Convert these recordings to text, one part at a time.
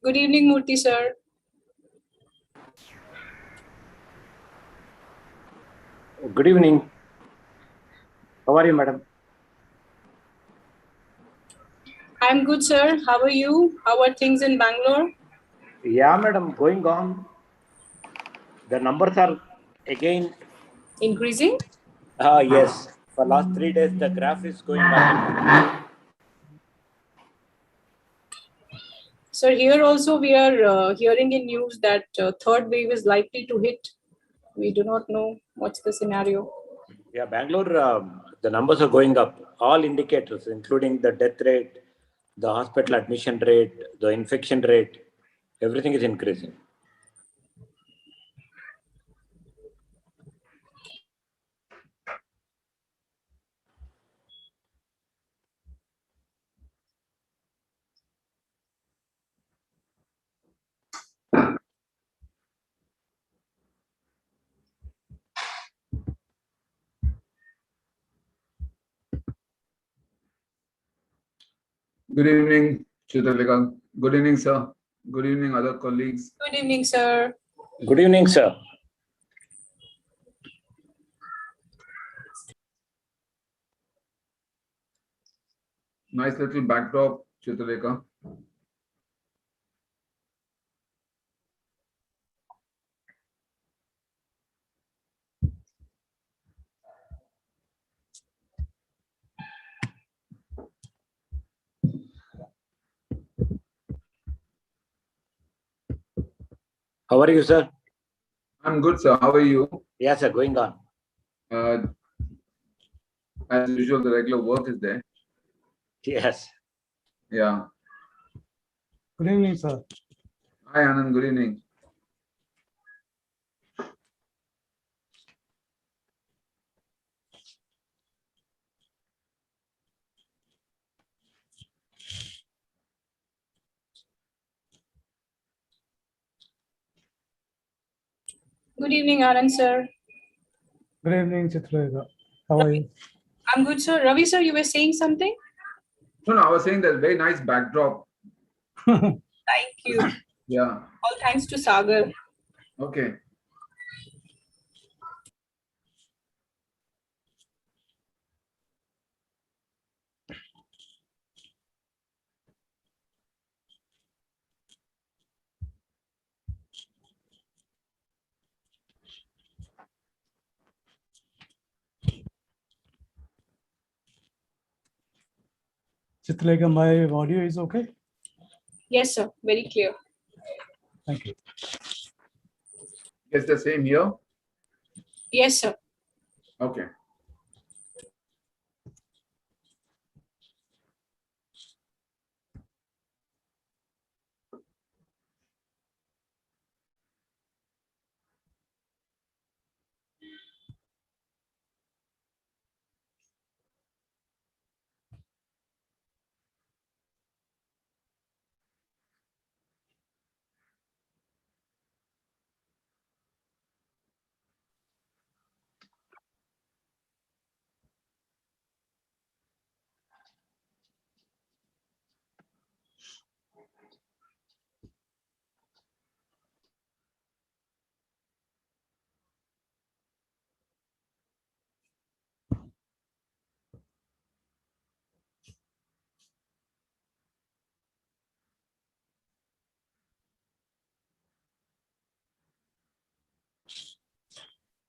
Good evening, Murthy sir. Good evening. How are you, madam? I'm good, sir. How are you? How are things in Bangalore? Yeah, madam, going on. The numbers are again. Increasing? Yes. For last 3 days, the graph is going up. Sir, here also we are hearing in news that third wave is likely to hit. We do not know what's the scenario. Yeah, Bangalore, the numbers are going up. All indicators, including the death rate, the hospital admission rate, the infection rate, everything is increasing. Good evening, Chitralika. Good evening, sir. Good evening, other colleagues. Good evening, sir. Good evening, sir. Nice little backdrop, Chitralika. How are you, sir? I'm good, sir. How are you? Yes, sir, going on. As usual, the regular work is there. Yes. Yeah. Good evening, sir. Hi, Anand. Good evening. Good evening, Anand, sir. Good evening, Chitralika. How are you? I'm good, sir. Ravi, sir, you were saying something? No, I was saying that very nice backdrop. Thank you. Yeah. All thanks to Sagar. Okay. Chitralika, my audio is okay? Yes, sir. Very clear. Thank you. It's the same here. Yes, sir. Okay.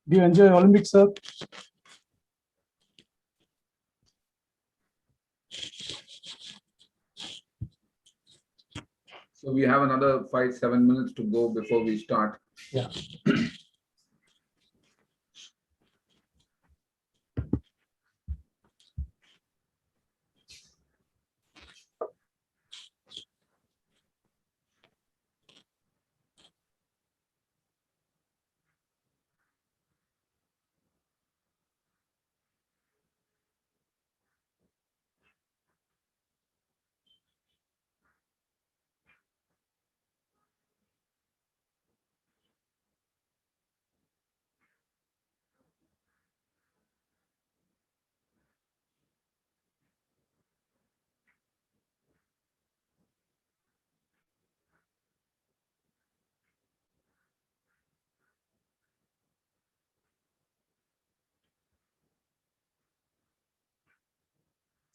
Do you enjoy Olympics, sir? So we have another 5-7 minutes to go before we start. Yeah.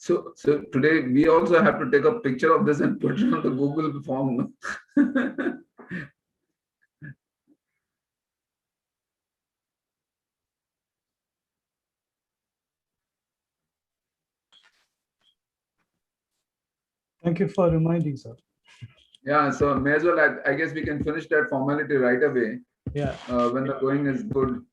So today we also have to take a picture of this and put it on the Google form. Thank you for reminding, sir. Yeah, so may as well, I guess we can finish that formality right away. Yeah. When the going is good.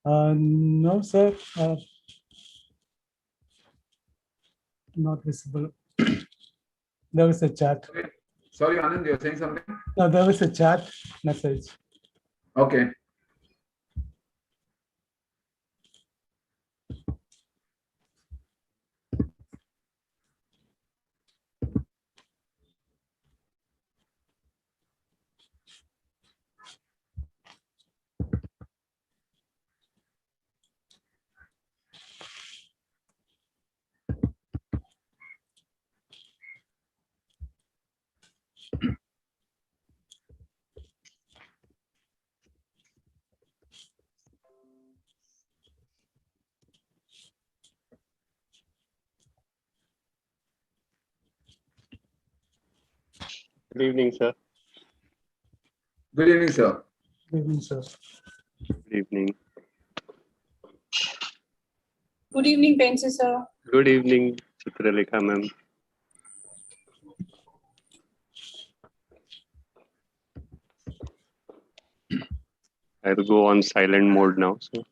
No, sir. Not visible. There was a chat. Sorry, Anand, you're saying something? No, there was a chat message. Okay. Good evening, sir. Good evening, sir. Good evening, sir. Good evening. Good evening, Pensi sir. Good evening, Chitralekha ma'am. I have to go on silent mode now. So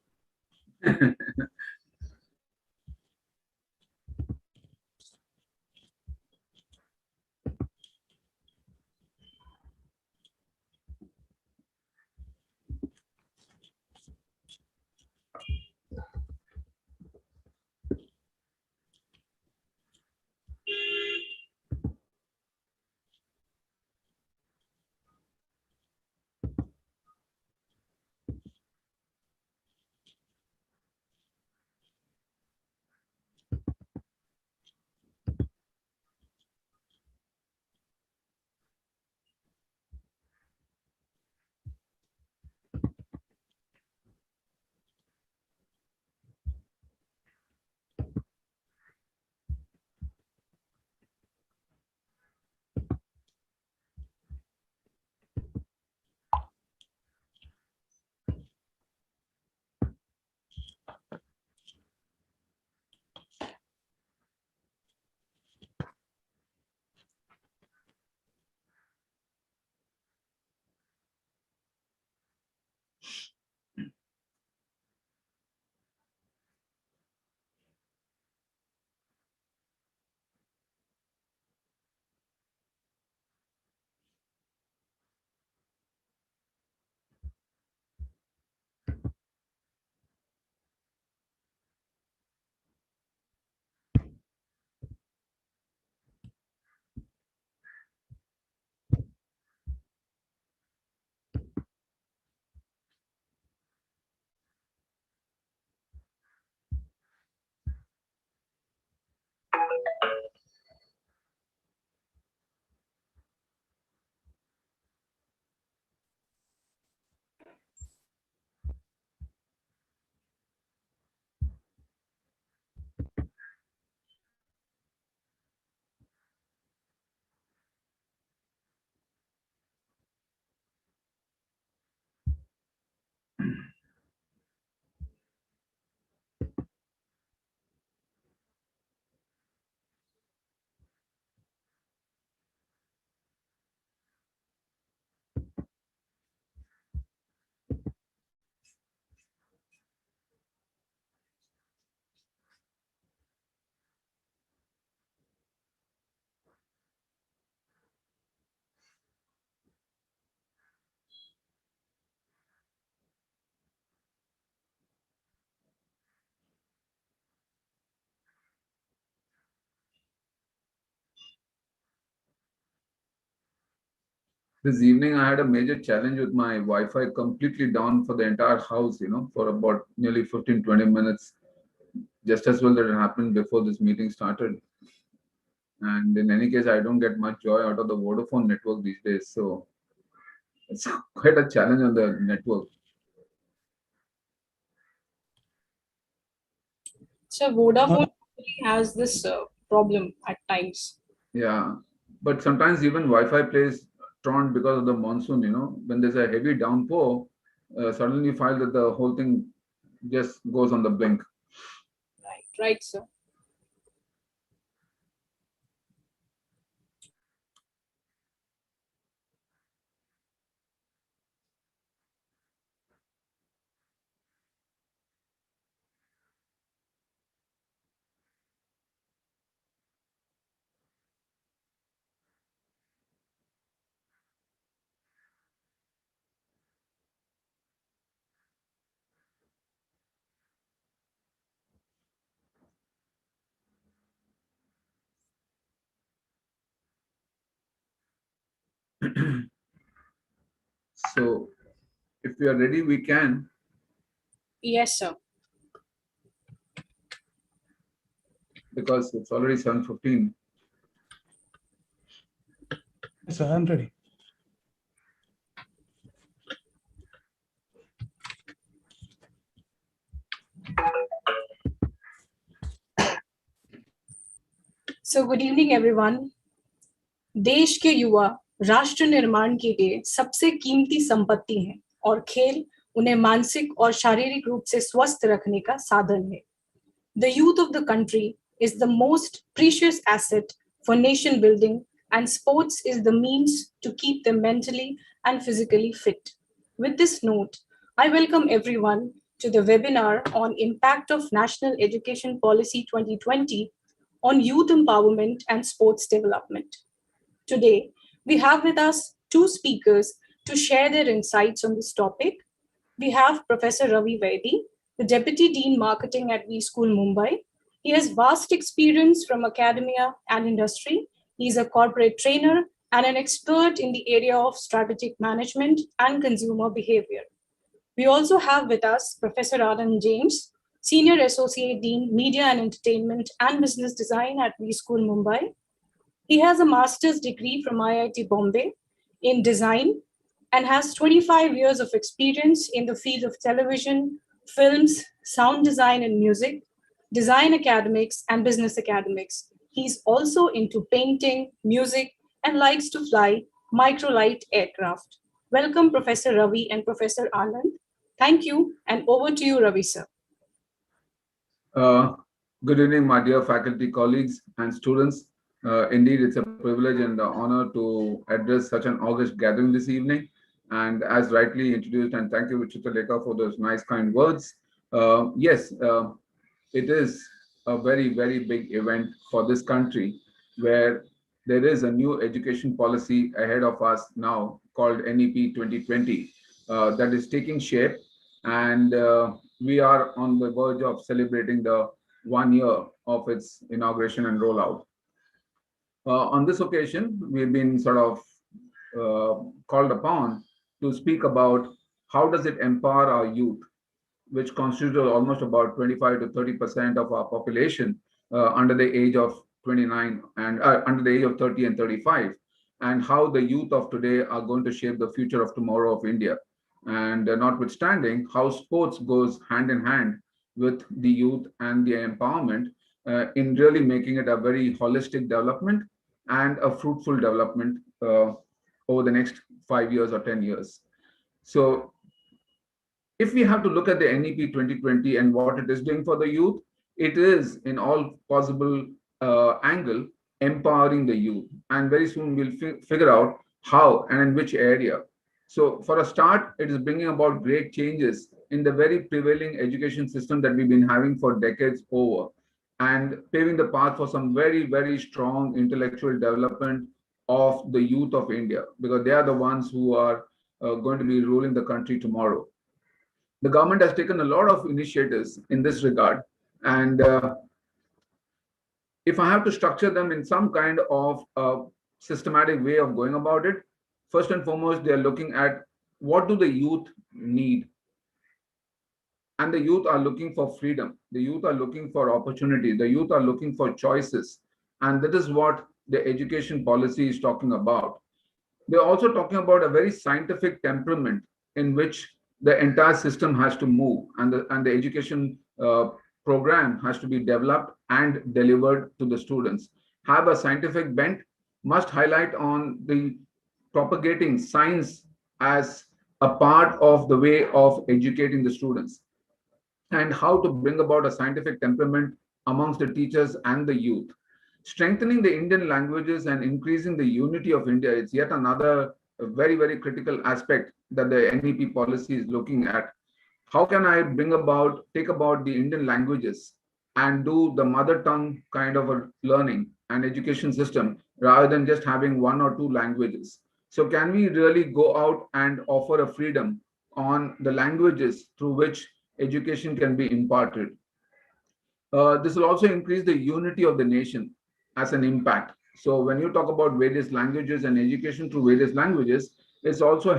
this evening I had a major challenge with my Wi-Fi completely down for the entire house, for about nearly 15-20 minutes. just as well that it happened before this meeting started. And in any case, I don't get much joy out of the Vodafone network these days. So it's quite a challenge on the network. So Vodafone has this problem at times. Yeah, but sometimes even Wi-Fi plays truant because of the monsoon. When there's a heavy downpour, suddenly you find that the whole thing just goes on the blink. Right, sir. So if we are ready, we can. Yes, sir. Because it's already 7:15. Yes, sir, I'm ready. So good evening, everyone. देश के युवा राष्ट्र निर्माण के लिए सबसे कीमती संपत्ति हैं और खेल उन्हें मानसिक और शारीरिक रूप से स्वस्थ रखने का साधन है. The youth of the country is the most precious asset for nation building, and sports is the means to keep them mentally and physically fit. With this note, I welcome everyone to the webinar on Impact of National Education Policy 2020 on youth empowerment and sports development. Today, we have with us two speakers to share their insights on this topic. We have Professor Ravi Vaidee, the Deputy Dean Marketing at V School Mumbai. He has vast experience from academia and industry. He is a corporate trainer and an expert in the area of strategic management and consumer behavior. We also have with us Professor Anand James, Senior Associate Dean, Media and Entertainment and Business Design at V School Mumbai. He has a master's degree from IIT Bombay in design and has 25 years of experience in the field of television, films, sound design and music, design academics, and business academics. He's also into painting, music, and likes to fly microlight aircraft. Welcome, Professor Ravi and Professor Anand. Thank you, and over to you, Ravi, sir. Good evening, my dear faculty, colleagues, and students. Indeed, it's a privilege and an honor to address such an august gathering this evening. And as rightly introduced, and thank you, Chitralekha, for those nice, kind words. Yes, it is a very, very big event for this country where there is a new education policy ahead of us now called NEP 2020 that is taking shape. And we are on the verge of celebrating the 1 year of its inauguration and rollout. On this occasion, we've been sort of called upon to speak about how does it empower our youth, which constitutes almost about 25 to 30% of our population under the age of 29 and under the age of 30 and 35, and how the youth of today are going to shape the future of tomorrow of India. And notwithstanding how sports goes hand in hand with the youth and the empowerment in really making it a very holistic development and a fruitful development over the next 5 years or 10 years. So if we have to look at the NEP 2020 and what it is doing for the youth, it is in all possible angle empowering the youth. And very soon we'll figure out how and in which area. So for a start, it is bringing about great changes in the very prevailing education system that we've been having for decades over, and paving the path for some very, very strong intellectual development of the youth of India, because they are the ones who are going to be ruling the country tomorrow. The government has taken a lot of initiatives in this regard. And if I have to structure them in some kind of systematic way of going about it, first and foremost, they are looking at what do the youth need. And the youth are looking for freedom. The youth are looking for opportunity. The youth are looking for choices. And that is what the education policy is talking about. They're also talking about a very scientific temperament in which the entire system has to move, and the education program has to be developed and delivered to the students. Have a scientific bent, must highlight on the propagating science as a part of the way of educating the students, and how to bring about a scientific temperament amongst the teachers and the youth. Strengthening the Indian languages and increasing the unity of India is yet another very, very critical aspect that the NEP policy is looking at. How can I take about the Indian languages and do the mother tongue kind of a learning and education system rather than just having one or two languages? So can we really go out and offer a freedom on the languages through which education can be imparted? This will also increase the unity of the nation as an impact. So when you talk about various languages and education through various languages, it's also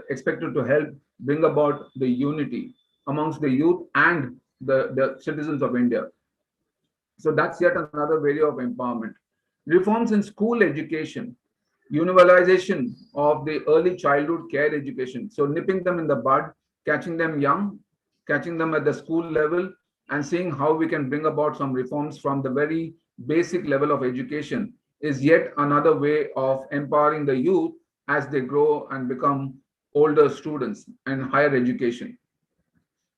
expected to help bring about the unity amongst the youth and the citizens of India. So that's yet another way of empowerment. Reforms in school education, universalization of the early childhood care education. So nipping them in the bud, catching them young, catching them at the school level, and seeing how we can bring about some reforms from the very basic level of education is yet another way of empowering the youth as they grow and become older students and higher education.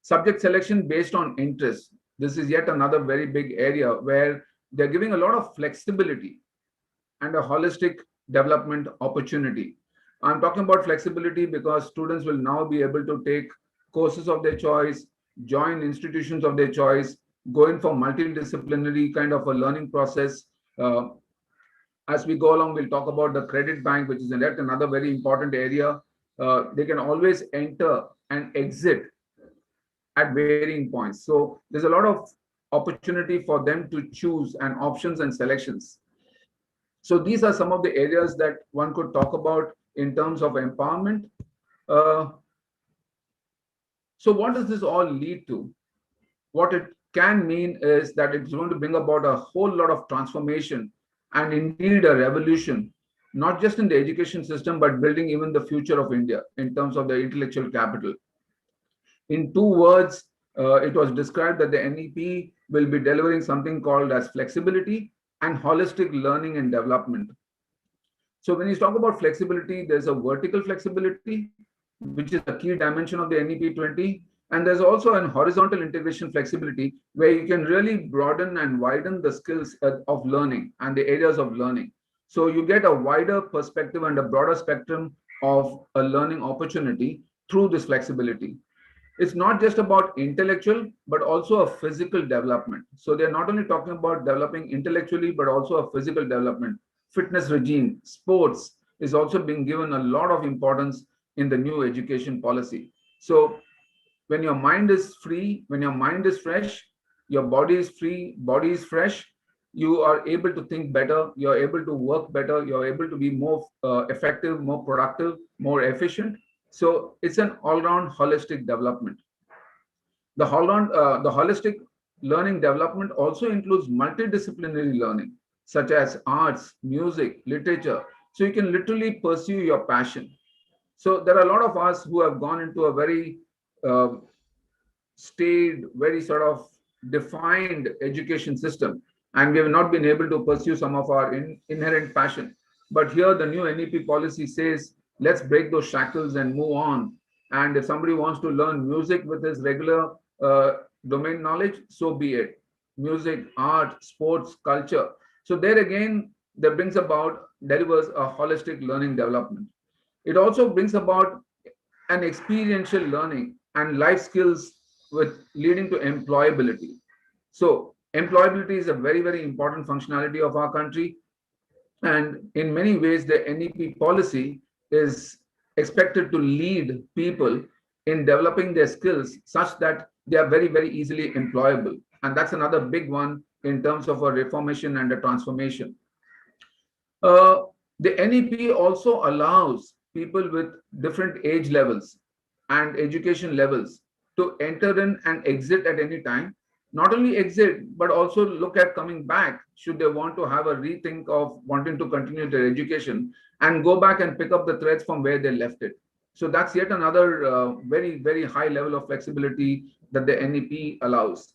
Subject selection based on interest. This is yet another very big area where they're giving a lot of flexibility and a holistic development opportunity. I'm talking about flexibility because students will now be able to take courses of their choice, join institutions of their choice, go in for multidisciplinary kind of a learning process. As we go along, we'll talk about the credit bank, which is yet another very important area. They can always enter and exit at varying points. So there's a lot of opportunity for them to choose and options and selections. So these are some of the areas that one could talk about in terms of empowerment. So what does this all lead to? What it can mean is that it's going to bring about a whole lot of transformation and indeed a revolution, not just in the education system, but building even the future of India in terms of the intellectual capital. In two words, it was described that the NEP will be delivering something called as flexibility and holistic learning and development. So when you talk about flexibility, there's a vertical flexibility, which is a key dimension of the NEP 20. And there's also an horizontal integration flexibility where you can really broaden and widen the skills of learning and the areas of learning. So you get a wider perspective and a broader spectrum of a learning opportunity through this flexibility. It's not just about intellectual, but also a physical development. So they're not only talking about developing intellectually, but also a physical development. Fitness regime, sports is also being given a lot of importance in the new education policy. So when your mind is free, when your mind is fresh, your body is free, body is fresh, you are able to think better, you're able to work better, you're able to be more effective, more productive, more efficient. So it's an all-round holistic development. The holistic learning development also includes multidisciplinary learning, such as arts, music, literature. So you can literally pursue your passion. So there are a lot of us who have gone into a very staid, very sort of defined education system, and we have not been able to pursue some of our inherent passion. But here the new NEP policy says, let's break those shackles and move on. And if somebody wants to learn music with his regular domain knowledge, so be it. Music, art, sports, culture. So there again, that delivers a holistic learning development. It also brings about an experiential learning and life skills with leading to employability. So employability is a very, very important functionality of our country. And in many ways, the NEP policy is expected to lead people in developing their skills such that they are very, very easily employable. And that's another big one in terms of a reformation and a transformation. Uh, the NEP also allows people with different age levels and education levels to enter in and exit at any time. Not only exit, but also look at coming back should they want to have a rethink of wanting to continue their education and go back and pick up the threads from where they left it. So that's yet another very, very high level of flexibility that the NEP allows.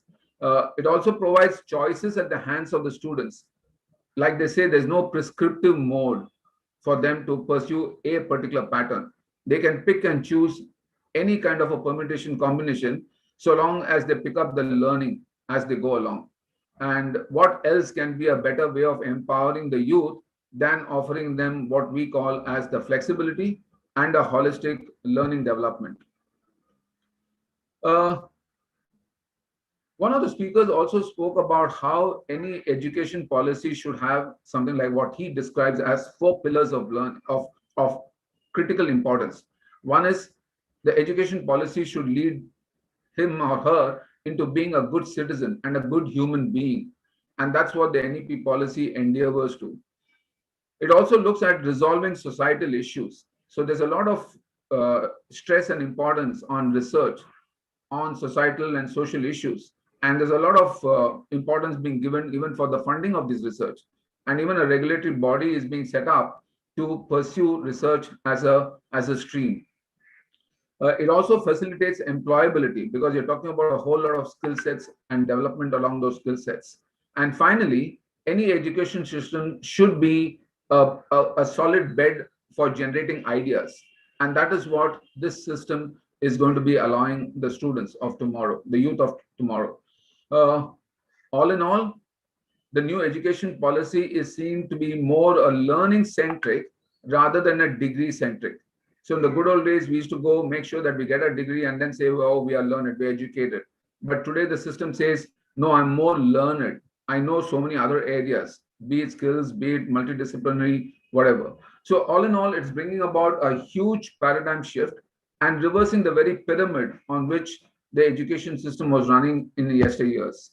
It also provides choices at the hands of the students. Like they say, there's no prescriptive mode for them to pursue a particular pattern. They can pick and choose any kind of a permutation combination so long as they pick up the learning as they go along. And what else can be a better way of empowering the youth than offering them what we call as the flexibility and a holistic learning development. One of the speakers also spoke about how any education policy should have something like what he describes as 4 pillars of of critical importance. One is the education policy should lead him or her into being a good citizen and a good human being. And that's what the NEP policy endeavors to. It also looks at resolving societal issues. So there's a lot of stress and importance on research on societal and social issues. And there's a lot of importance being given even for the funding of this research. And even a regulatory body is being set up to pursue research as a stream. It also facilitates employability because you're talking about a whole lot of skill sets and development along those skill sets. And finally, any education system should be a solid bed for generating ideas. And that is what this system is going to be allowing the students of tomorrow, the youth of tomorrow. All in all, the new education policy is seen to be more a learning centric rather than a degree centric. So in the good old days, we used to go make sure that we get a degree and then say, oh, we are learned, we're educated. But today the system says, no, I'm more learned. I know so many other areas, be it skills, be it multidisciplinary, whatever. So all in all, it's bringing about a huge paradigm shift and reversing the very pyramid on which the education system was running in the yesteryears.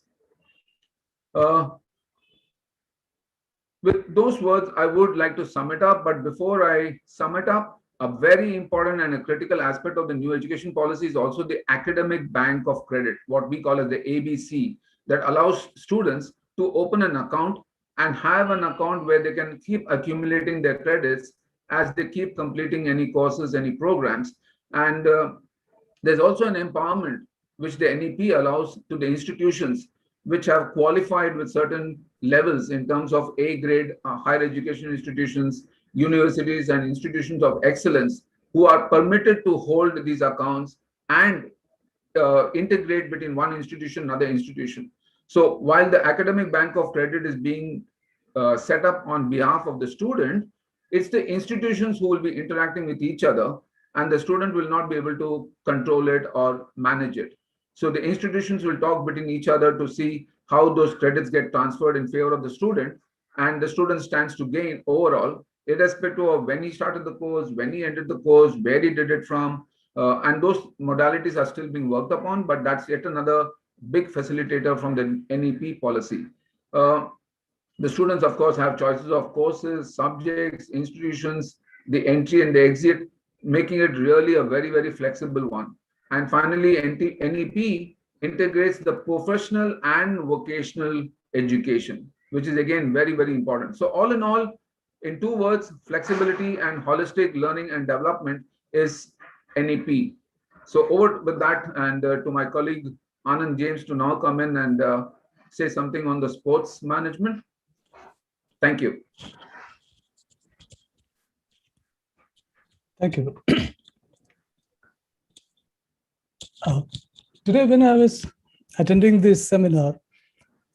With those words, I would like to sum it up. But before I sum it up, a very important and a critical aspect of the new education policy is also the academic bank of credit, what we call as the ABC, that allows students to open an account and have an account where they can keep accumulating their credits as they keep completing any courses, any programs. And there's also an empowerment which the NEP allows to the institutions which have qualified with certain levels in terms of A grade higher education institutions, universities and institutions of excellence who are permitted to hold these accounts and integrate between one institution and another institution. So while the academic bank of credit is being set up on behalf of the student, it's the institutions who will be interacting with each other and the student will not be able to control it or manage it. So the institutions will talk between each other to see how those credits get transferred in favor of the student, and the student stands to gain overall, irrespective of when he started the course, when he ended the course, where he did it from, and those modalities are still being worked upon, but that's yet another big facilitator from the NEP policy. The students, of course, have choices of courses, subjects, institutions, the entry and the exit, making it really a very, very flexible one. And finally, NEP integrates the professional and vocational education, which is again very, very important. So all in all, in 2 words, flexibility and holistic learning and development is NEP. So over with that, and to my colleague Anand James to now come in and say something on the sports management. Thank you. Thank you. Today, when I was attending this seminar,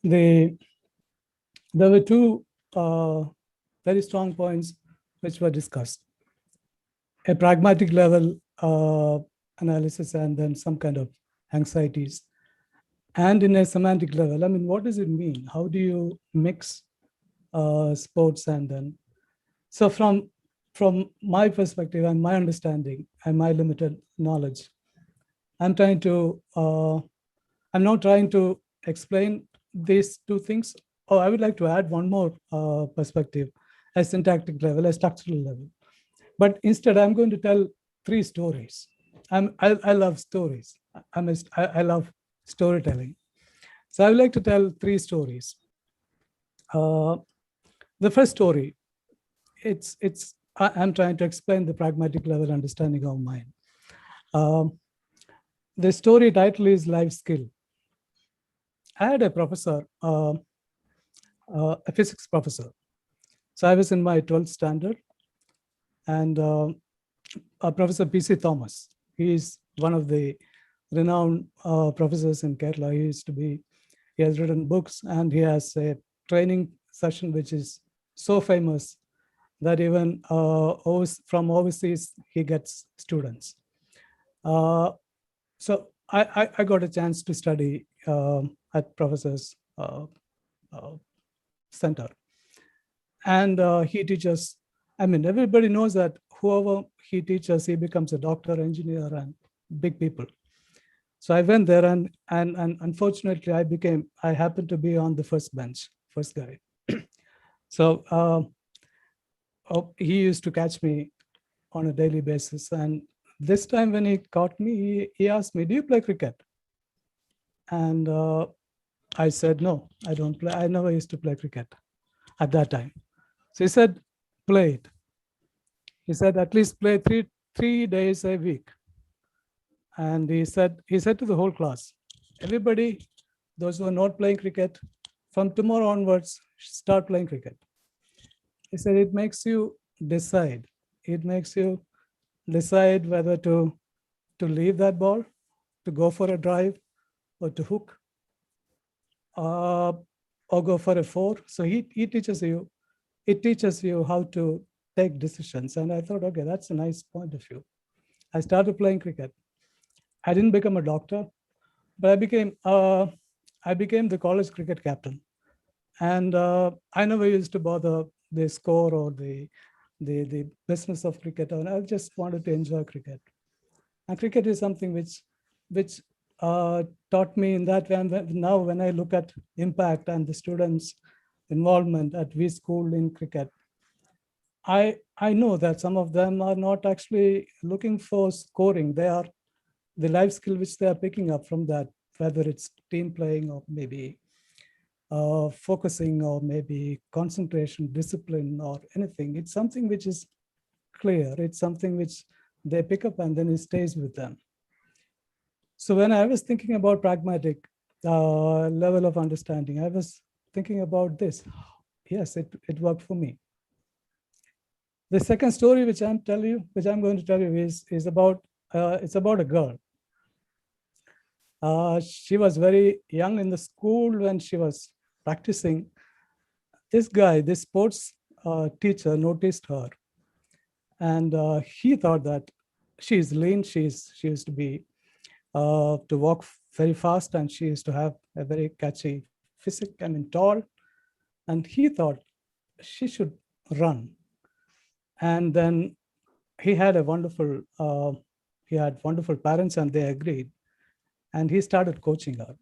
there were 2 very strong points which were discussed. A pragmatic level analysis and then some kind of anxieties. And in a semantic level, I mean, what does it mean? How do you mix sports and then? So from my perspective and my understanding and my limited knowledge, I'm not trying to explain these 2 things. Oh, I would like to add one more perspective, a syntactic level, a structural level. But instead, I'm going to tell 3 stories. I love stories. I love storytelling. So I would like to tell 3 stories. The first story, I'm trying to explain the pragmatic level understanding of mind. The story title is Life Skill. I had a professor, a physics professor. So I was in my 12th standard, and Professor P.C. Thomas, he is one of the renowned professors in Kerala. He has written books, and he has a training session which is so famous that even from overseas he gets students. So I got a chance to study at Professor's center, and he teaches. I mean, everybody knows that whoever he teaches, he becomes a doctor, engineer, and big people. So I went there, and unfortunately, I happened to be on the first bench, first guy. So he used to catch me on a daily basis, and this time when he caught me, he asked me, "Do you play cricket?" And I said, "No, I don't play. I never used to play cricket at that time." So he said, "Play it." He said, "At least play three days a week." And he said to the whole class, "Everybody, those who are not playing cricket, from tomorrow onwards, start playing cricket." He said, "It makes you decide. It makes you decide whether to leave that ball, to go for a drive, or to hook, or go for a four." So he teaches you, it teaches you how to take decisions. And I thought, okay, that's a nice point of view. I started playing cricket. I didn't become a doctor, but I became the college cricket captain. And I never used to bother the score or the business of cricket. And I just wanted to enjoy cricket. And cricket is something which taught me in that way. And now when I look at impact and the students' involvement at V School in cricket, I know that some of them are not actually looking for scoring. They are the life skill which they are picking up from that, whether it's team playing or maybe focusing or maybe concentration, discipline, or anything. It's something which is clear. It's something which they pick up and then it stays with them. So when I was thinking about pragmatic level of understanding, I was thinking about this. Yes, it worked for me. The second story which I'm going to tell you is about it's about a girl. She was very young in the school when she was practicing. This guy, this sports teacher, noticed her, and he thought that she's lean. She used to be to walk very fast, and she used to have a very catchy physique. I mean, tall, and he thought she should run. And then he had wonderful parents, and they agreed. And he started coaching her.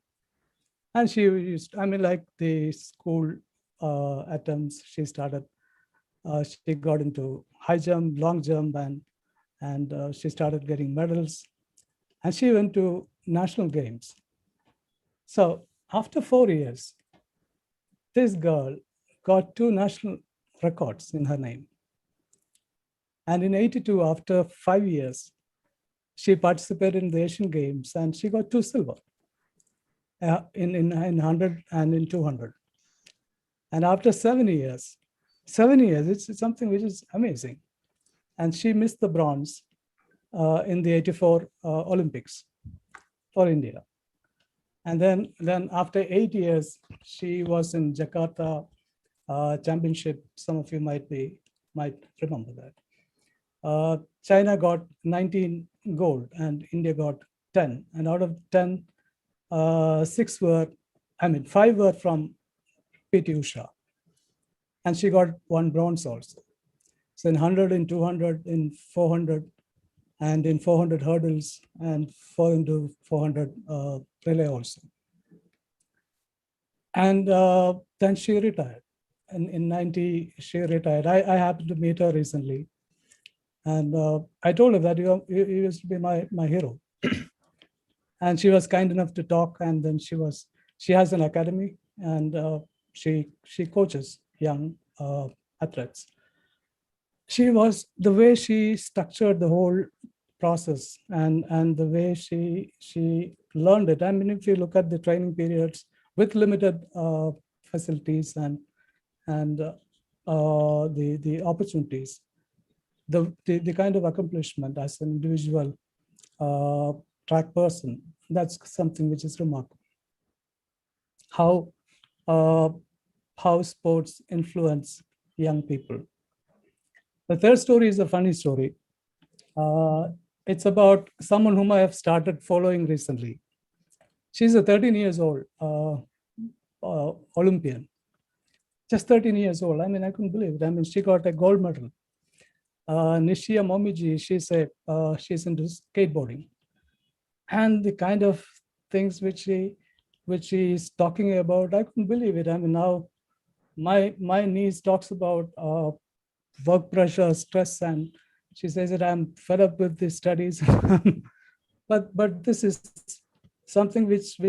And she used, I mean, like the school attempts, she started. She got into high jump, long jump, and she started getting medals. And she went to national games. So after 4 years, this girl got 2 national records in her name. And in 82, after 5 years, she participated in the Asian Games and she got 2 silver in 100 and in 200. And after 7 years, it's something which is amazing. And she missed the bronze in the 84 Olympics for India. And then after 8 years, she was in Jakarta championship. Some of you might remember that. China got 19 gold and India got 10. And out of 10, 5 were from P.T. Usha. And she got 1 bronze also. So in 100, in 200, in 400, and in 400 hurdles, and 4 into 400 relay also. And then she retired. And in 90, she retired. I happened to meet her recently. And I told her that you used to be my hero. And she was kind enough to talk, and then she has an academy, and she coaches young athletes. She was, the way she structured the whole process, and the way she learned it. I mean, if you look at the training periods with limited facilities and the opportunities, the kind of accomplishment as an individual track person, that's something which is remarkable. How sports influence young people. The third story is a funny story. It's about someone whom I have started following recently. She's a 13 years old Olympian, just 13 years old. I mean, I couldn't believe it. I mean, she got a gold medal. Nishia Momiji, she's into skateboarding, and the kind of things which she is talking about, I couldn't believe it. I mean, now my niece talks about work pressure, stress, and she says that I'm fed up with the studies. but this is something which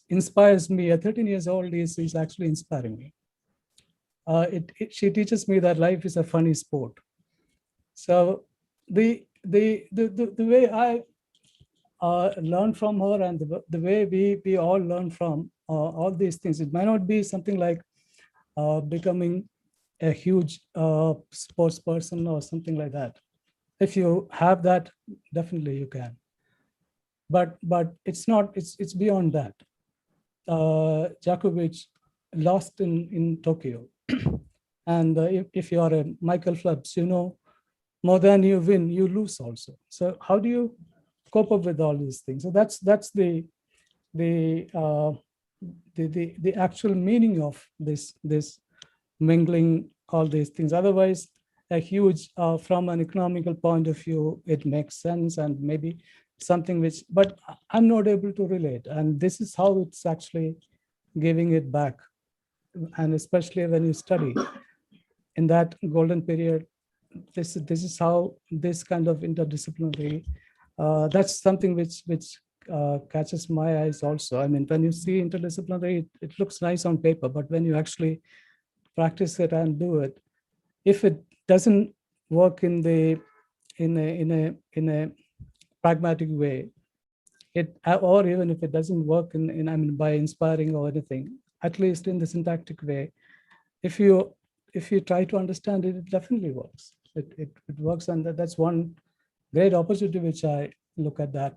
inspires me. At 13 years old is actually inspiring me. She teaches me that life is a funny sport. So the way I learn from her, and the way we all learn from all these things, it might not be something like becoming a huge sports person or something like that. If you have that, definitely you can. But it's not. It's beyond that. Djokovic lost in Tokyo, and if you are a Michael Phelps, you know, more than you win, you lose also. So how do you cope up with all these things? So that's the actual meaning of this mingling all these things. Otherwise, a huge from an economical point of view, it makes sense, and maybe something which, but I'm not able to relate. And this is how it's actually giving it back. And especially when you study in that golden period, this is how this kind of interdisciplinary, that's something which catches my eyes also. I mean, when you see interdisciplinary, it looks nice on paper, but when you actually practice it and do it, if it doesn't work in a pragmatic way, or even if it doesn't work I mean, by inspiring or anything, at least in the syntactic way, if you try to understand it, it definitely works. It works, and that's one great opportunity which I look at the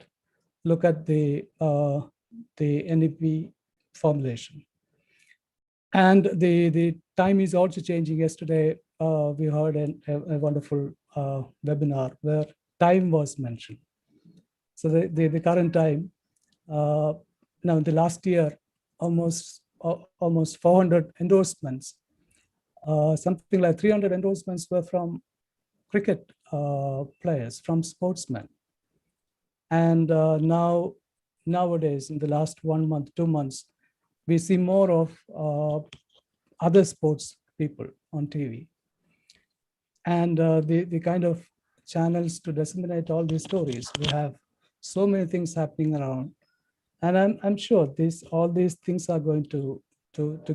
NEP formulation. And the time is also changing. Yesterday, we heard a wonderful webinar where time was mentioned. So the current time, now in the last year, almost 400 endorsements, something like 300 endorsements were from cricket players, from sportsmen. And nowadays, in the last 1 month, 2 months, we see more of other sports people on TV. And the kind of channels to disseminate all these stories. We have so many things happening around. And I'm sure all these things are going to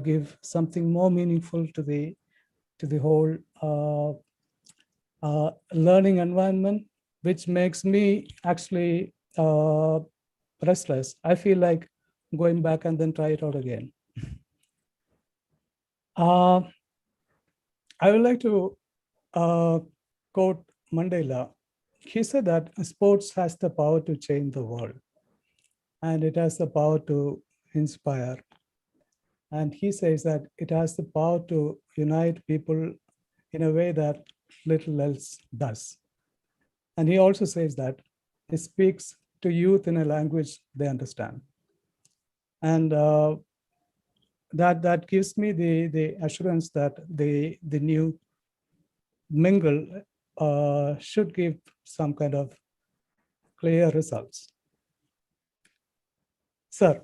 give something more meaningful to the whole learning environment, which makes me actually restless. I feel like going back and then try it out again. I would like to quote Mandela. He said that sports has the power to change the world, and it has the power to inspire. And he says that it has the power to unite people in a way that little else does. And he also says that it speaks to youth in a language they understand. And that gives me the assurance that the new mingle should give some kind of clear results. Sir.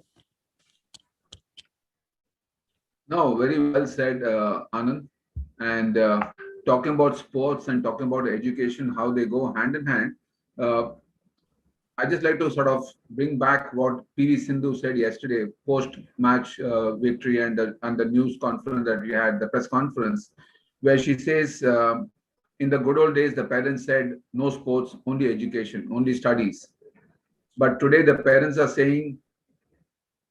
No, very well said, Anand. And talking about sports and talking about education, how they go hand in hand, I just like to sort of bring back what PV Sindhu said yesterday, post-match victory and the news conference that we had, the press conference, where she says, in the good old days, the parents said, no sports, only education, only studies. But today the parents are saying,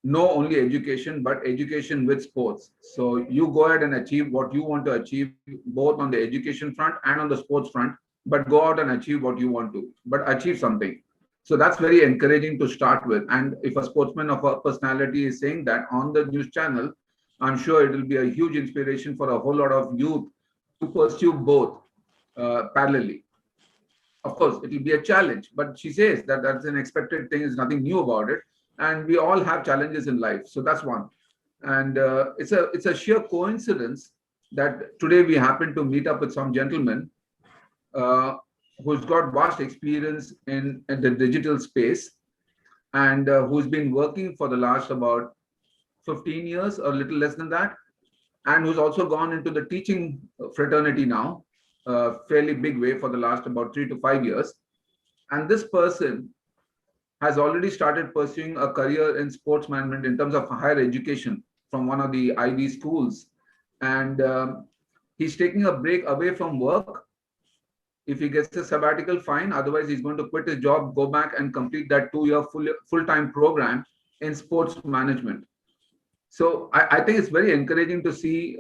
no only education, but education with sports. So you go ahead and achieve what you want to achieve, both on the education front and on the sports front, but go out and achieve what you want to, but achieve something. So that's very encouraging to start with. And if a sportsman of a personality is saying that on the news channel, I'm sure it will be a huge inspiration for a whole lot of youth to pursue both parallelly. Of course, it will be a challenge, but she says that that's an expected thing, is nothing new about it. And we all have challenges in life. So that's one. And it's a sheer coincidence that today we happen to meet up with some gentleman who's got vast experience in the digital space, and who's been working for the last about 15 years or a little less than that, and who's also gone into the teaching fraternity now, fairly big way for the last about 3 to 5 years. And this person has already started pursuing a career in sports management in terms of higher education from one of the Ivy schools. And he's taking a break away from work. If he gets a sabbatical, fine. Otherwise, he's going to quit his job, go back and complete that 2-year full-time program in sports management. So I think it's very encouraging to see,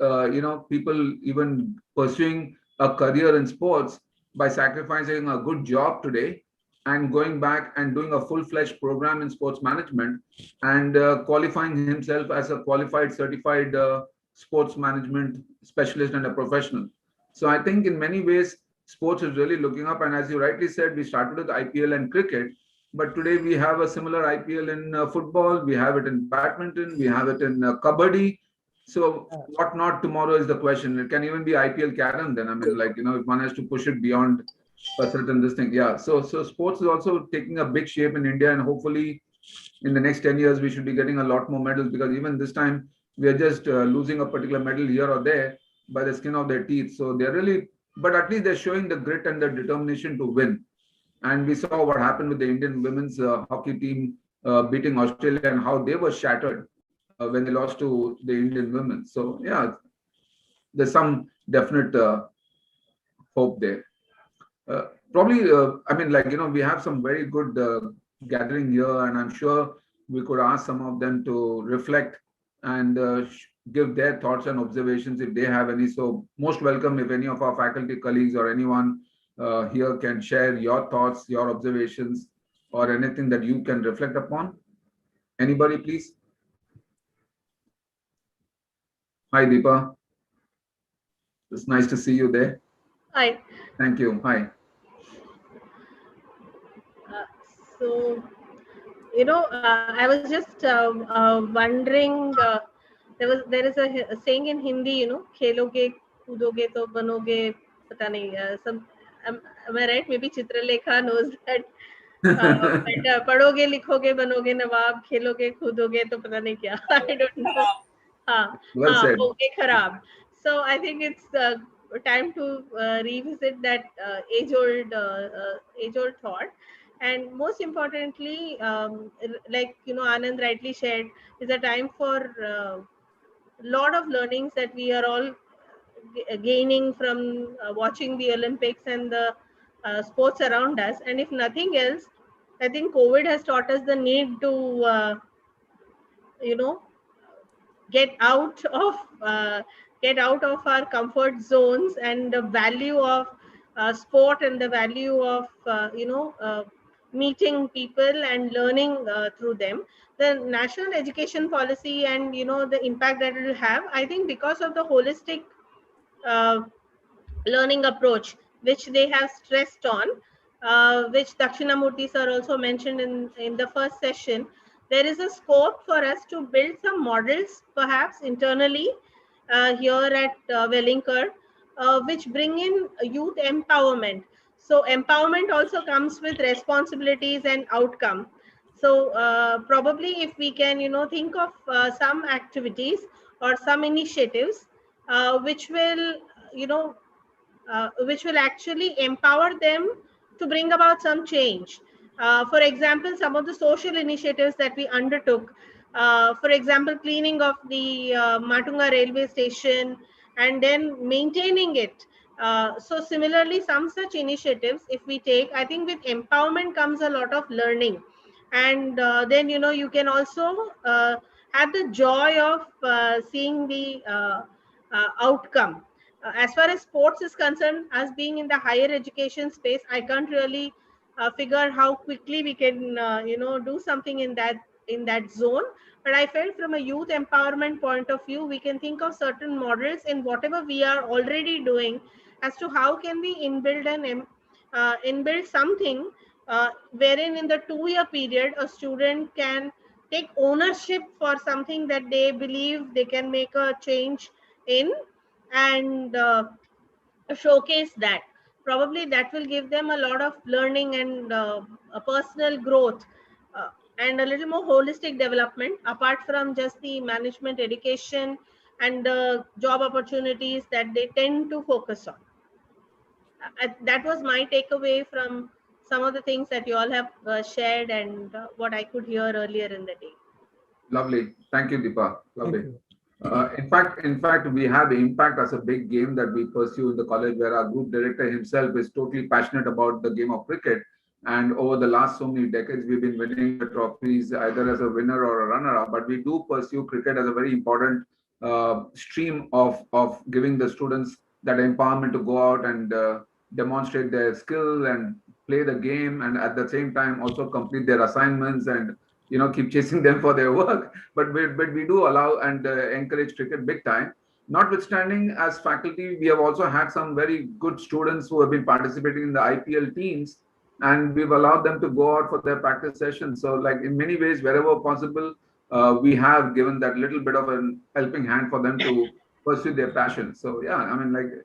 people even pursuing a career in sports by sacrificing a good job today and going back and doing a full-fledged program in sports management and qualifying himself as a qualified, certified sports management specialist and a professional. So I think in many ways, sports is really looking up. And as you rightly said, we started with IPL and cricket, but today we have a similar IPL in football, we have it in badminton, we have it in kabaddi. So what not tomorrow is the question. It can even be IPL Carom then. I mean, like, if one has to push it beyond a certain this thing. Yeah. So sports is also taking a big shape in India, and hopefully in the next 10 years, we should be getting a lot more medals, because even this time we are just losing a particular medal here or there by the skin of their teeth. So they're really, but at least they're showing the grit and the determination to win. And we saw what happened with the Indian women's hockey team beating Australia and how they were shattered when they lost to the Indian women. So yeah, there's some definite hope there. Probably, we have some very good gathering here, and I'm sure we could ask some of them to reflect and give their thoughts and observations if they have any. So most welcome if any of our faculty colleagues or anyone here can share your thoughts, your observations, or anything that you can reflect upon. Anybody, please? Hi, Deepa. It's nice to see you there. Hi. Thank you. Hi. So, I was just wondering. There is a saying in Hindi, "Kheloge, koodoge, to banoge." Pata nahi. Am I right? Maybe Chitralekha knows that. But padhoge, likhoge, banoge nawab. Kheloge, koodoge, to pata nahi kya. I don't know. Well said. Okay, kharab. So I think it's time to revisit that age-old thought. And most importantly, like Anand rightly shared, is a time for a lot of learnings that we are all gaining from watching the Olympics and the sports around us. And if nothing else, I think COVID has taught us the need to, get out of our comfort zones, and the value of sport, and the value of meeting people and learning through them. The national education policy and the impact that it will have, I think, because of the holistic learning approach which they have stressed on, which Dakshinamurti sir also mentioned in the first session. There is a scope for us to build some models, perhaps internally here at Wellinger, which bring in youth empowerment. So empowerment also comes with responsibilities and outcome. So probably if we can, think of some activities or some initiatives which will, which will actually empower them to bring about some change. For example, some of the social initiatives that we undertook, for example, cleaning of the Matunga railway station and then maintaining it. So similarly, some such initiatives, if we take, I think with empowerment comes a lot of learning. And then, you can also have the joy of seeing the outcome. As far as sports is concerned, as being in the higher education space, I can't really figure how quickly we can do something in that zone. But I felt from a youth empowerment point of view, we can think of certain models in whatever we are already doing as to how can we inbuild something wherein in the 2-year period a student can take ownership for something that they believe they can make a change in, and showcase that. Probably that will give them a lot of learning and a personal growth, and a little more holistic development apart from just the management education and the job opportunities that they tend to focus on. That was my takeaway from some of the things that you all have shared, and what I could hear earlier in the day. Lovely. Thank you, Deepa. Thank Lovely. you. In fact, we have Impact as a big game that we pursue in the college, where our group director himself is totally passionate about the game of cricket. And over the last so many decades, we've been winning the trophies either as a winner or a runner-up. But we do pursue cricket as a very important stream of giving the students that empowerment to go out and demonstrate their skill and play the game, and at the same time also complete their assignments and keep chasing them for their work. But we do allow and encourage cricket big time. Notwithstanding, as faculty, we have also had some very good students who have been participating in the IPL teams, and we've allowed them to go out for their practice sessions. So, like in many ways, wherever possible, we have given that little bit of a helping hand for them to pursue their passion. So, yeah, I mean, like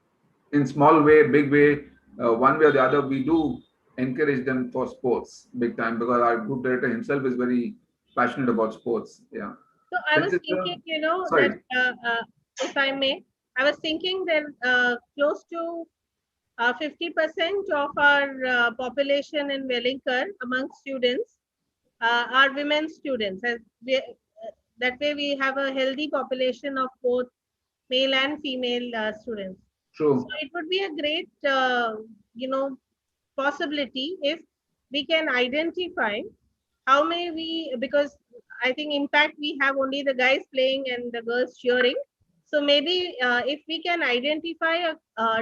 in small way, big way, one way or the other, we do encourage them for sports big time, because our group director himself is very passionate about sports. Yeah. So I was thinking, that Sorry. if I may, I was thinking that close to 50% of our population in Wellington among students are women students. That way, we have a healthy population of both male and female students. So True. it would be a great, possibility if we can identify how may we, because I think Impact we have only the guys playing and the girls cheering. So maybe if we can identify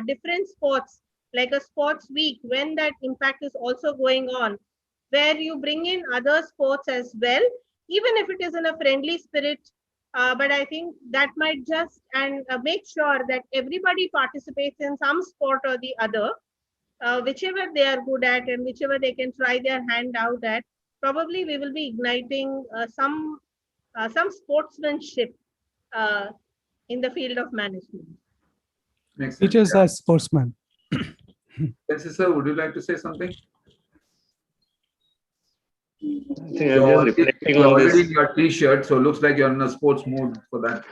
different sports, like a sports week when that Impact is also going on, where you bring in other sports as well, even if it is in a friendly spirit. But I think that might just and make sure that everybody participates in some sport or the other, whichever they are good at and whichever they can try their hand out at. Probably we will be igniting some sportsmanship uh, in the field of management. Makes sense. Teachers as sportsmen. Yes, sir, would you like to say something? I think You're I'm already, just reflecting you're on already this. in your t-shirt, so looks like you're in a sports mood for that.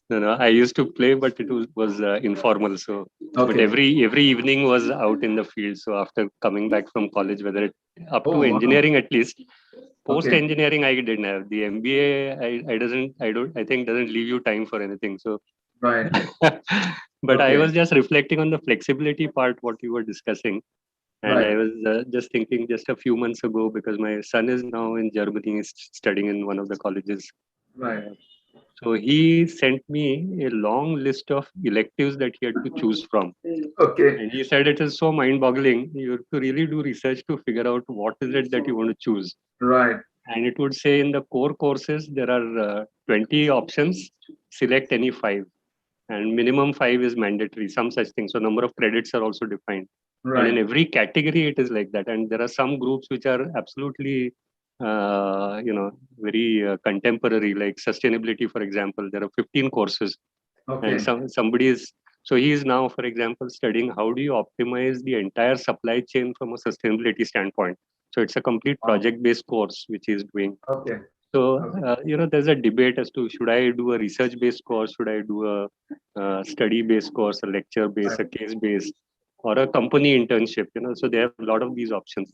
No, I used to play, but it was informal. So, but Okay. every evening was out in the field. So after coming back from college, whether it up Oh, to wow. engineering at least, post Okay. engineering I didn't have. The MBA I think doesn't leave you time for anything. So, Right. but I Okay. was just reflecting on the flexibility part, what you were discussing. And Right. I was just thinking just a few months ago, because my son is now in Germany, studying in one of the colleges. Right. So he sent me a long list of electives that he had to choose from. Okay. And he said it is so mind-boggling. You have to really do research to figure out what is it that you want to choose. Right. And it would say in the core courses, there are 20 options, select any 5. And minimum 5 is mandatory, some such thing. So number of credits are also defined. And in Right. every category, it is like that. And there are some groups which are absolutely, very contemporary, like sustainability, for example. There are 15 courses. Okay. And somebody is, so he is now, for example, studying how do you optimize the entire supply chain from a sustainability standpoint. So it's a complete Wow. project-based course, which he is doing. Okay. So, Okay. there's a debate as to should I do a research-based course, should I do a study-based course, a lecture-based, a case-based, or a company internship. So they have a lot of these options.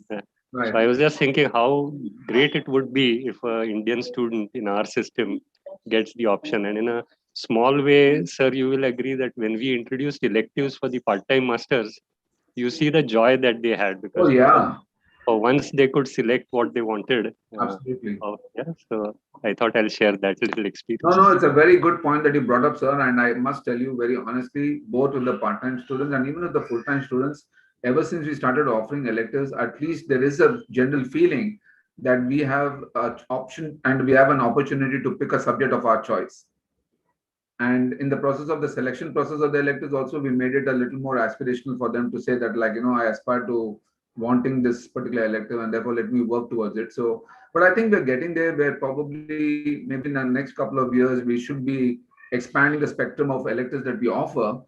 Right. So I was just thinking how great it would be if an Indian student in our system gets the option. And in a small way, sir, you will agree that when we introduced electives for the part-time masters, you see the joy that they had, Oh, because yeah, for once they could select what they wanted. absolutely. So I thought I'll share that little experience. No, it's a very good point that you brought up, sir. And I must tell you very honestly, both with the part-time students and even with the full-time students, ever since we started offering electives, at least there is a general feeling that we have an option and we have an opportunity to pick a subject of our choice. And in the process of the selection process of the electives also, we made it a little more aspirational for them to say that, like, I aspire to wanting this particular elective and therefore let me work towards it. So, but I think we're getting there where probably maybe in the next couple of years, we should be expanding the spectrum of electives that we offer.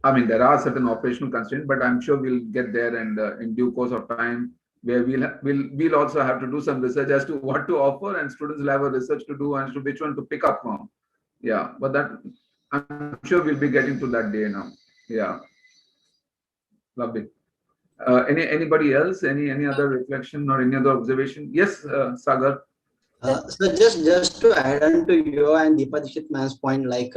I mean, there are certain operational constraints, but I'm sure we'll get there, and in due course of time, where we'll also have to do some research as to what to offer, and students will have a research to do as to which one to pick up from. Yeah, but that I'm sure we'll be getting to that day now. Yeah, lovely. Anybody else? Any other reflection or any other observation? Yes, Sagar. So just to add on to you and Deepa Dikshit man's point, like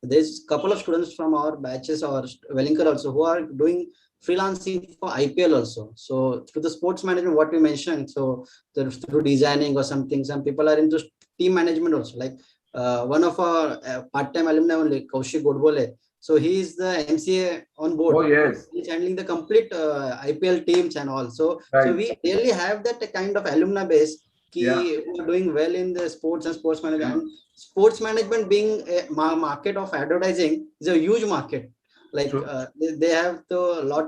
there's a couple of students from our batches or Wellington also who are doing freelancing for IPL also. So through the sports management, what we mentioned, so through designing or something, some people are into team management also. Like one of our part-time alumni only, Kaushik Godbole. So he is the MCA on board. Oh yes. He's handling the complete IPL teams and all. So we really have that kind of alumni base who are doing well in the sports and sports management. And sports management being a market of advertising is a huge market. Like they have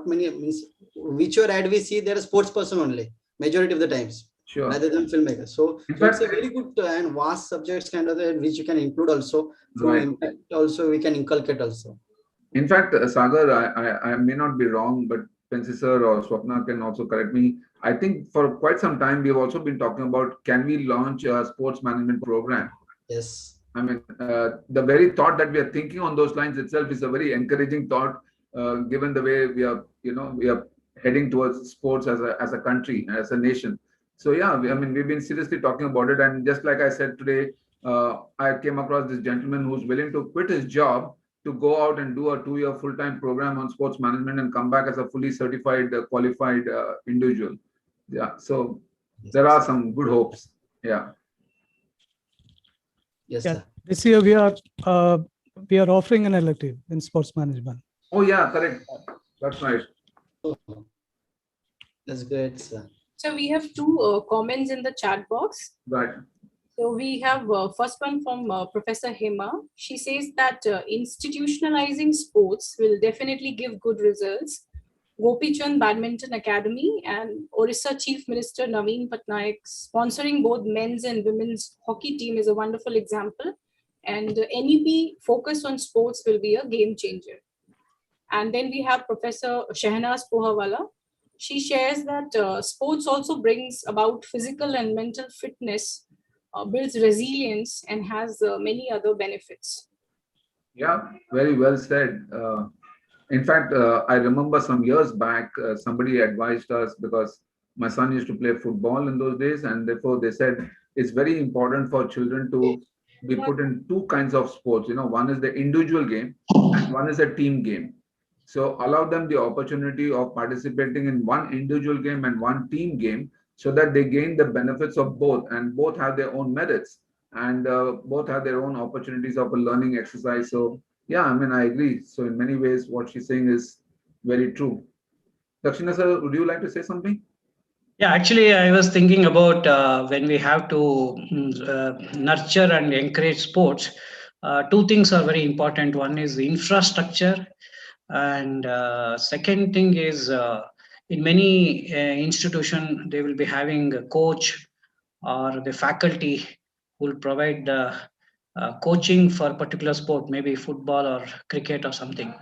many means whichever ad we see, they're a sports person only majority of the times, rather than filmmakers. So it's a very good and vast subjects kind of which you can include also. Through impact also we can inculcate also. In fact, Sagar, I may not be wrong, but Pensi sir or Swapna can also correct me. I think for quite some time we've also been talking about, can we launch a sports management program? Yes. I mean, the very thought that we are thinking on those lines itself is a very encouraging thought, given the way we are heading towards sports as a country, as a nation. So yeah, we've been seriously talking about it, and just like I said today, I came across this gentleman who's willing to quit his job to go out and do a 2-year full-time program on sports management and come back as a fully certified, qualified individual. Yeah, so there are some good hopes. Yeah. Yes, sir. This year we are offering an elective in sports management. Oh yeah, correct. That's right. That's great, sir. So we have two comments in the chat box. Right. So we have first one from Professor Hema. She says that institutionalizing sports will definitely give good results. Gopi Chand Badminton Academy and Orissa Chief Minister Naveen Patnaik sponsoring both men's and women's hockey team is a wonderful example. And NEP focus on sports will be a game changer. And then we have Professor Shehnaz Pohawala. She shares that sports also brings about physical and mental fitness, builds resilience, and has many other benefits. Yeah, very well said. In fact, I remember some years back, somebody advised us, because my son used to play football in those days, and therefore they said it's very important for children to be put in two kinds of sports. One is the individual game and one is a team game. So allow them the opportunity of participating in one individual game and one team game, so that they gain the benefits of both, and both have their own merits, and both have their own opportunities of a learning exercise. So yeah, I agree. So in many ways, what she's saying is very true. Dakshina sir, would you like to say something? Yeah, actually, I was thinking about when we have to nurture and encourage sports, two things are very important. One is the infrastructure, and second thing is in many institutions, they will be having a coach or the faculty who will provide coaching for a particular sport, maybe football or cricket or something.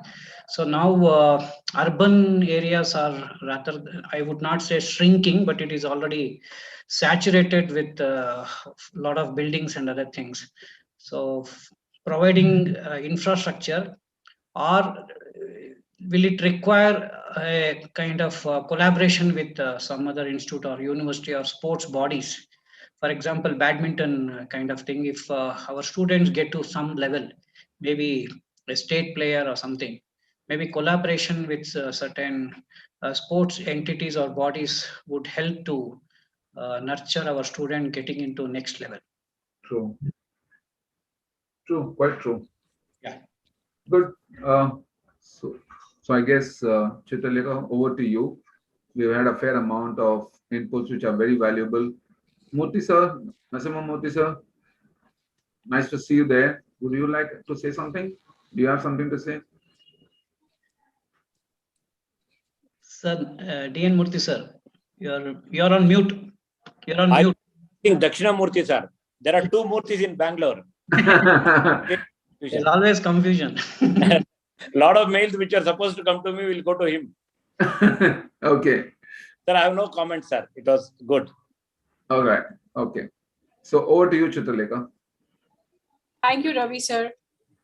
So now urban areas are rather, I would not say shrinking, but it is already saturated with a lot of buildings and other things. So providing infrastructure, or will it require a kind of collaboration with some other institute or university or sports bodies. For example, badminton kind of thing. If our students get to some level, maybe a state player or something, maybe collaboration with certain sports entities or bodies would help to nurture our student getting into next level. True. True, quite true. Yeah. Good. So I guess, Chitralekha, over to you. We've had a fair amount of inputs which are very valuable. Murthy sir, Nasimha Murthy sir, nice to see you there. Would you like to say something? Do you have something to say? Sir, DN Murthy sir, you're on mute. You're on mute. I think Dakshina Murthy sir. There are two Murthys in Bangalore. There's always confusion. A lot of mails which are supposed to come to me will go to him. Okay. Sir, I have no comment, sir. It was good. All right. Okay. So over to you, Chitralekha. Thank you, Ravi sir.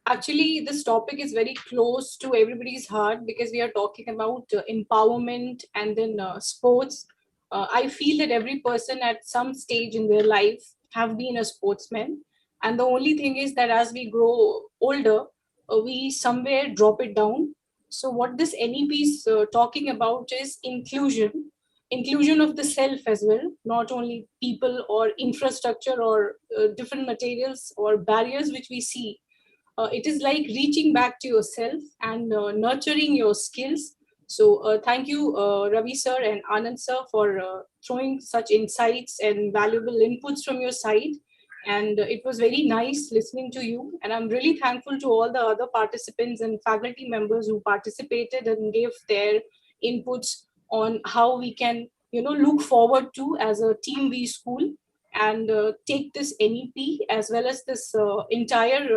Actually, this topic is very close to everybody's heart because we are talking about empowerment and then sports. I feel that every person at some stage in their life have been a sportsman. And the only thing is that as we grow older, we somewhere drop it down. So what this NEP is talking about is inclusion of the self as well, not only people or infrastructure or different materials or barriers which we see. It is like reaching back to yourself and nurturing your skills. So thank you, Ravi sir and Anand sir, for throwing such insights and valuable inputs from your side. And it was very nice listening to you. And I'm really thankful to all the other participants and faculty members who participated and gave their inputs on how we can, look forward to as a Team V school and take this NEP as well as this entire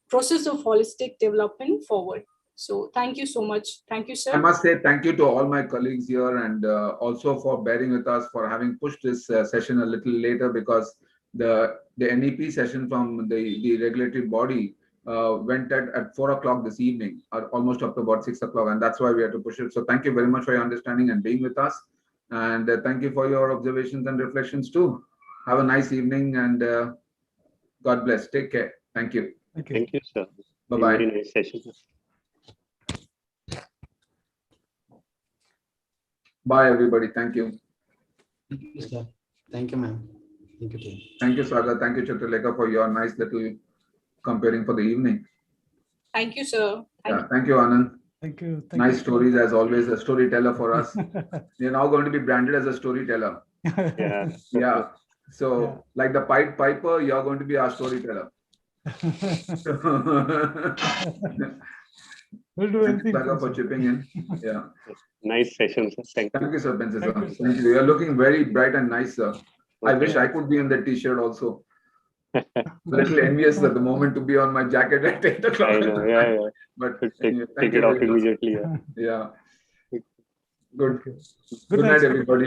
process of holistic development forward. So thank you so much. Thank you, sir. I must say thank you to all my colleagues here and also for bearing with us for having pushed this session a little later because the NEP session from the regulatory body went at 4 o'clock this evening, almost up to about 6 o'clock, and that's why we had to push it. So thank you very much for your understanding and being with us. And thank you for your observations and reflections too. Have a nice evening and God bless. Take care. Thank you. Thank you, sir. Bye-bye. Very nice session. Bye, everybody. Thank you. Thank you, sir. Thank you, ma'am. Thank you, team. Thank you, Saga. Thank you, Chitralekha, for your nice little comparing for the evening. Thank you, sir. Thank you, Anand. Thank you. Nice stories as always. A storyteller for us. You're now going to be branded as a storyteller. Yeah. Yeah. So, like the Pied Piper, you're going to be our storyteller. We'll do anything. Thank you, Saga, for chipping in. Yeah. Nice session, sir. Thank you. Thank you, sir. Thank you, Thank you. You're looking very bright and nice, sir. I wish I could be in the t-shirt also. A little envious at the moment to be on my jacket at 8 o'clock. I know, yeah. But Take it off immediately. Yeah. Good. Good night, night, everybody.